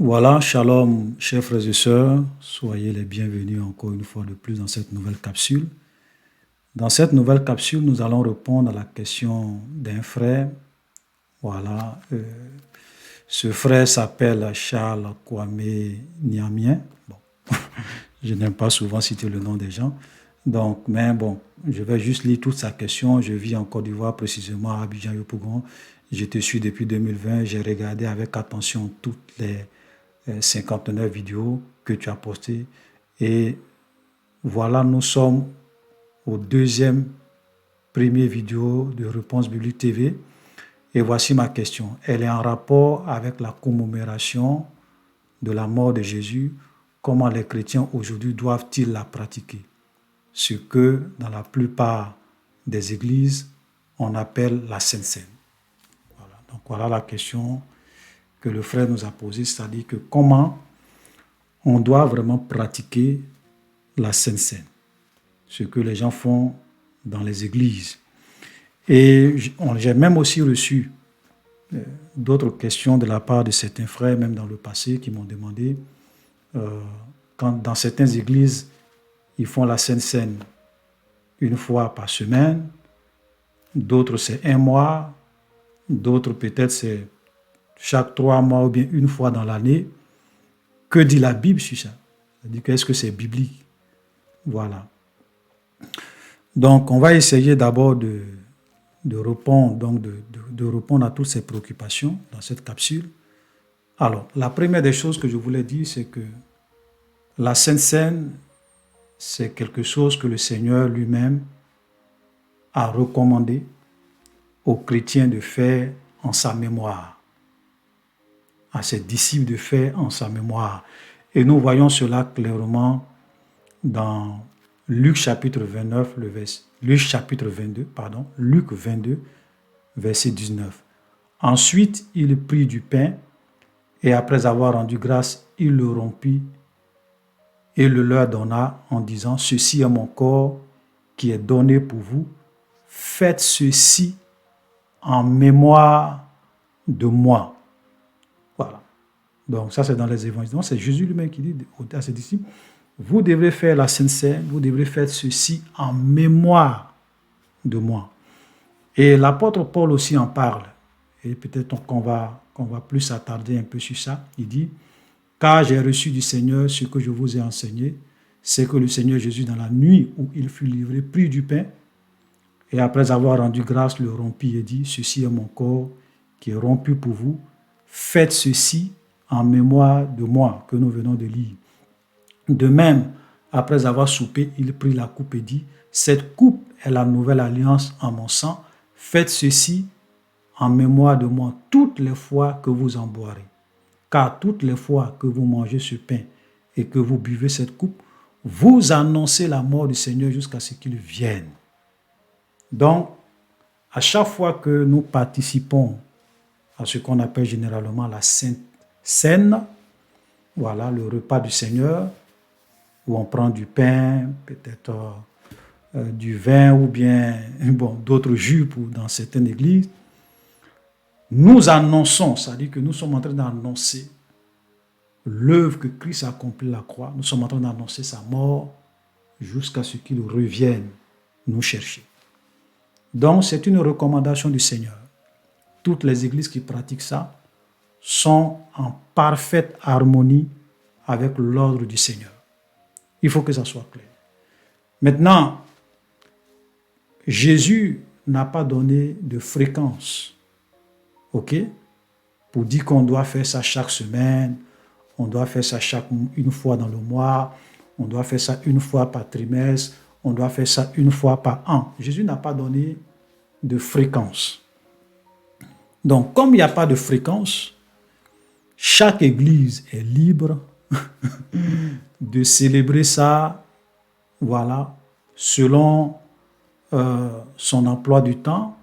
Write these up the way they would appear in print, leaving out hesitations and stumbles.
Voilà, shalom, chers frères et sœurs, soyez les bienvenus encore une fois de plus dans cette nouvelle capsule. Dans cette nouvelle capsule, nous allons répondre à la question d'un frère. Voilà, ce frère s'appelle Charles Kwame Niamien. Bon, je n'aime pas souvent citer le nom des gens. Donc, mais bon, je vais juste lire toute sa question. Je vis en Côte d'Ivoire, précisément à Abidjan-Yopougon. Je te suis depuis 2020. J'ai regardé avec attention toutes les 59 vidéos que tu as postées. Et voilà, nous sommes au deuxième premier vidéo de Réponse Biblique TV. Et voici ma question. Elle est en rapport avec la commémoration de la mort de Jésus. Comment les chrétiens aujourd'hui doivent-ils la pratiquer? Ce que dans la plupart des églises, on appelle la Sainte Seine. Voilà. Donc voilà la question que le frère nous a posée, c'est-à-dire que comment on doit vraiment pratiquer la Sainte Seine, ce que les gens font dans les églises. Et j'ai même aussi reçu d'autres questions de la part de certains frères, même dans le passé, qui m'ont demandé, quand dans certaines églises, ils font la Sainte Seine une fois par semaine, d'autres c'est un mois, d'autres peut-être c'est chaque 3 mois ou bien une fois dans l'année. Que dit la Bible sur ça? C'est-à-dire qu'est-ce que c'est biblique? Voilà. Donc, on va essayer d'abord de répondre, donc de répondre à toutes ces préoccupations dans cette capsule. Alors, la première des choses que je voulais dire, c'est que la Sainte Seine, c'est quelque chose que le Seigneur lui-même a recommandé aux chrétiens de faire en sa mémoire, à ses disciples de faire en sa mémoire. Et nous voyons cela clairement dans Luc chapitre 29, Luc 22, verset 19. Ensuite, il prit du pain et après avoir rendu grâce, il le rompit et le leur donna en disant, ceci est mon corps qui est donné pour vous. Faites ceci en mémoire de moi. Voilà. Donc ça, c'est dans les évangiles. Donc c'est Jésus lui-même qui dit à ses disciples, vous devrez faire la Sainte Seine, vous devrez faire ceci en mémoire de moi. Et l'apôtre Paul aussi en parle. Et peut-être qu'on va plus s'attarder un peu sur ça. Il dit, car j'ai reçu du Seigneur ce que je vous ai enseigné, c'est que le Seigneur Jésus, dans la nuit où il fut livré, prit du pain, et après avoir rendu grâce, le rompit et dit, ceci est mon corps qui est rompu pour vous. Faites ceci en mémoire de moi, que nous venons de lire. De même, après avoir soupé, il prit la coupe et dit, cette coupe est la nouvelle alliance en mon sang. Faites ceci en mémoire de moi toutes les fois que vous en boirez. Car toutes les fois que vous mangez ce pain et que vous buvez cette coupe, vous annoncez la mort du Seigneur jusqu'à ce qu'il vienne. Donc, à chaque fois que nous participons à ce qu'on appelle généralement la Sainte Seine, voilà, le repas du Seigneur, où on prend du pain, peut-être du vin ou bien d'autres jus dans certaines églises, nous annonçons, c'est-à-dire que nous sommes en train d'annoncer l'œuvre que Christ a accomplie à la croix. Nous sommes en train d'annoncer sa mort jusqu'à ce qu'il revienne nous chercher. Donc, c'est une recommandation du Seigneur. Toutes les églises qui pratiquent ça sont en parfaite harmonie avec l'ordre du Seigneur. Il faut que ça soit clair. Maintenant, Jésus n'a pas donné de fréquence, ok, pour dire qu'on doit faire ça chaque semaine, on doit faire ça une fois dans le mois, on doit faire ça une fois par trimestre, on doit faire ça une fois par an. Jésus n'a pas donné de fréquence. Donc, comme il n'y a pas de fréquence, chaque église est libre de célébrer ça, voilà, selon son emploi du temps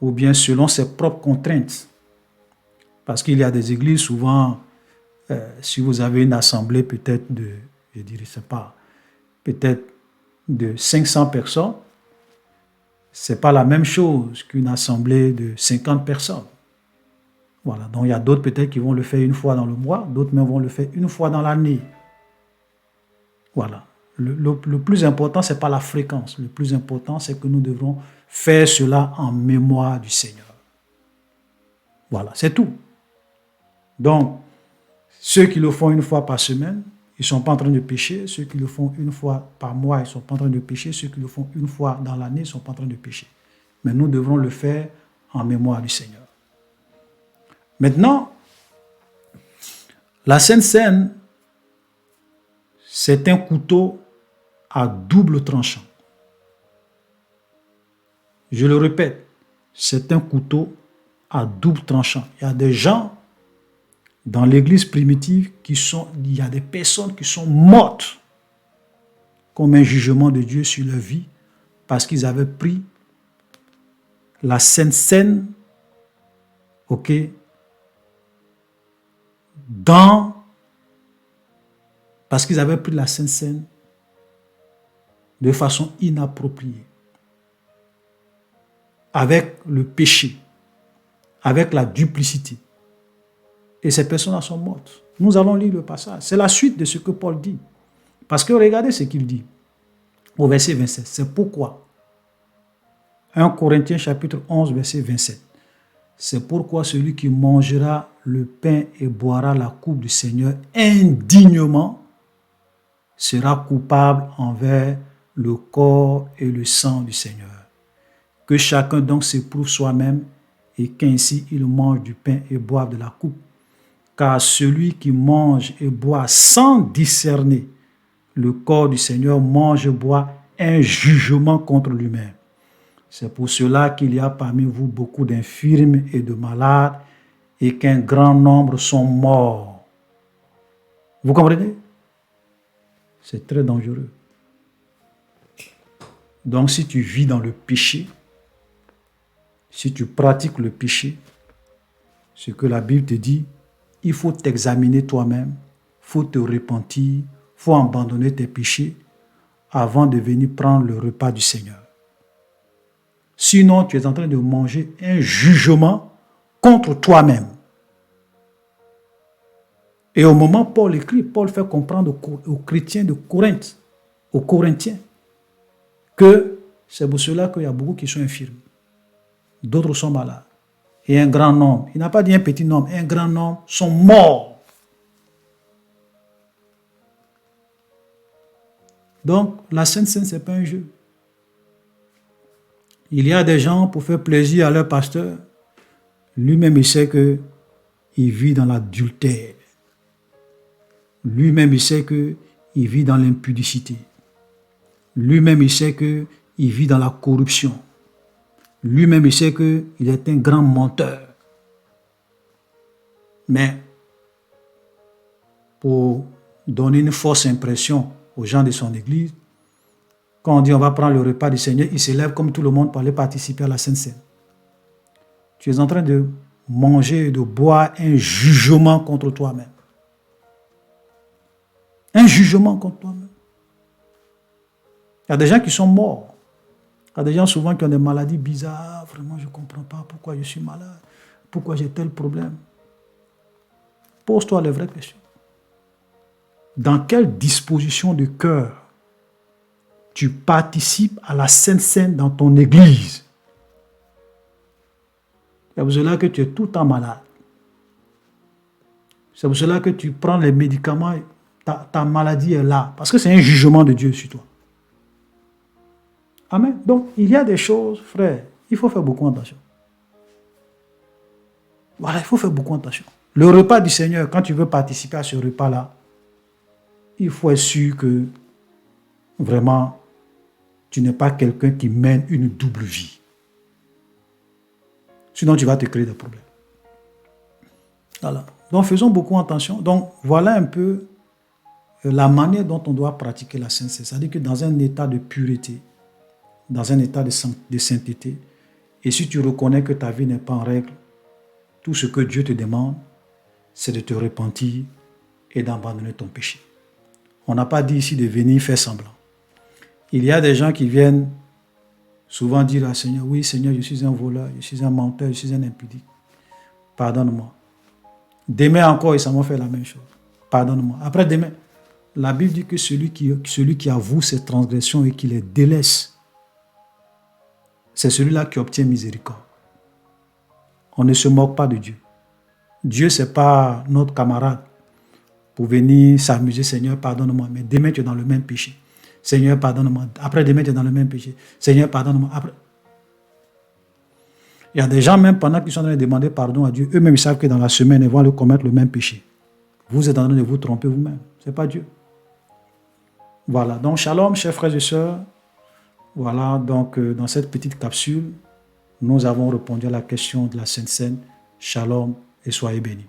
ou bien selon ses propres contraintes. Parce qu'il y a des églises, souvent, si vous avez une assemblée peut-être de, je dirais, c'est pas, peut-être de 500 personnes, c'est pas la même chose qu'une assemblée de 50 personnes. Voilà. Donc, il y a d'autres peut-être qui vont le faire une fois dans le mois, d'autres même vont le faire une fois dans l'année. Voilà. Le plus important, ce n'est pas la fréquence. Le plus important, c'est que nous devons faire cela en mémoire du Seigneur. Voilà, c'est tout. Donc, ceux qui le font une fois par semaine, ils ne sont pas en train de pécher. Ceux qui le font une fois par mois, ils ne sont pas en train de pécher. Ceux qui le font une fois dans l'année, ils ne sont pas en train de pécher. Mais nous devrons le faire en mémoire du Seigneur. Maintenant, la Sainte Seine, c'est un couteau à double tranchant. Je le répète, c'est un couteau à double tranchant. Il y a des gens dans l'église primitive il y a des personnes qui sont mortes comme un jugement de Dieu sur leur vie parce qu'ils avaient pris la Sainte Seine, ok, parce qu'ils avaient pris la Sainte Seine de façon inappropriée, avec le péché, avec la duplicité. Et ces personnes-là sont mortes. Nous allons lire le passage. C'est la suite de ce que Paul dit. Parce que regardez ce qu'il dit au verset 27. C'est pourquoi 1 Corinthiens chapitre 11 verset 27. C'est pourquoi celui qui mangera le pain et boira la coupe du Seigneur indignement sera coupable envers le corps et le sang du Seigneur. Que chacun donc s'éprouve soi-même et qu'ainsi il mange du pain et boive de la coupe. Car celui qui mange et boit sans discerner le corps du Seigneur mange et boit un jugement contre lui-même. C'est pour cela qu'il y a parmi vous beaucoup d'infirmes et de malades et qu'un grand nombre sont morts. Vous comprenez? C'est très dangereux. Donc si tu vis dans le péché, si tu pratiques le péché, ce que la Bible te dit, il faut t'examiner toi-même, il faut te repentir, il faut abandonner tes péchés avant de venir prendre le repas du Seigneur. Sinon, tu es en train de manger un jugement contre toi-même. Et au moment où Paul écrit, Paul fait comprendre aux chrétiens de Corinthe, aux Corinthiens, que c'est pour cela qu'il y a beaucoup qui sont infirmes. D'autres sont malades. Et un grand nombre, il n'a pas dit un petit nombre, un grand nombre sont morts. Donc, la Sainte Seine, ce n'est pas un jeu. Il y a des gens, pour faire plaisir à leur pasteur, lui-même, il sait qu'il vit dans l'adultère. Lui-même, il sait qu'il vit dans l'impudicité. Lui-même, il sait qu'il vit dans la corruption. Lui-même, il sait qu'il est un grand menteur. Mais, pour donner une fausse impression aux gens de son église, quand on dit on va prendre le repas du Seigneur, il se lève comme tout le monde pour aller participer à la Sainte Seine. Tu es en train de manger et de boire un jugement contre toi-même. Un jugement contre toi-même. Il y a des gens qui sont morts. Il y a des gens souvent qui ont des maladies bizarres. Vraiment, je ne comprends pas pourquoi je suis malade. Pourquoi j'ai tel problème. Pose-toi les vraies questions. Dans quelle disposition de cœur tu participes à la Sainte Seine dans ton église? C'est pour cela que tu es tout le temps malade. C'est pour cela que tu prends les médicaments, ta maladie est là. Parce que c'est un jugement de Dieu sur toi. Amen. Donc, il y a des choses, frère, il faut faire beaucoup attention. Voilà, il faut faire beaucoup attention. Le repas du Seigneur, quand tu veux participer à ce repas-là, il faut être sûr que vraiment, tu n'es pas quelqu'un qui mène une double vie. Sinon, tu vas te créer des problèmes. Voilà. Donc, faisons beaucoup attention. Donc, voilà un peu la manière dont on doit pratiquer la sainteté. C'est-à-dire que dans un état de pureté, dans un état de sainteté, et si tu reconnais que ta vie n'est pas en règle, tout ce que Dieu te demande, c'est de te repentir et d'abandonner ton péché. On n'a pas dit ici de venir faire semblant. Il y a des gens qui viennent souvent dire à Seigneur, oui Seigneur, je suis un voleur, je suis un menteur, je suis un impudique. Pardonne-moi. Demain encore, ils s'en vont faire la même chose. Pardonne-moi. Après demain, la Bible dit que celui qui avoue ses transgressions et qui les délaisse, c'est celui-là qui obtient miséricorde. On ne se moque pas de Dieu. Dieu, ce n'est pas notre camarade pour venir s'amuser. Seigneur, pardonne-moi. Mais demain, tu es dans le même péché. Seigneur, pardonne-moi. Après demain, tu es dans le même péché. Seigneur, pardonne-moi. Après... Il y a des gens, même pendant qu'ils sont en train de demander pardon à Dieu, eux-mêmes, ils savent que dans la semaine, ils vont aller commettre le même péché. Vous êtes en train de vous tromper vous-même. Ce n'est pas Dieu. Voilà. Donc, shalom, chers frères et sœurs. Voilà. Donc, dans cette petite capsule, nous avons répondu à la question de la Sainte Seine. Shalom et soyez bénis.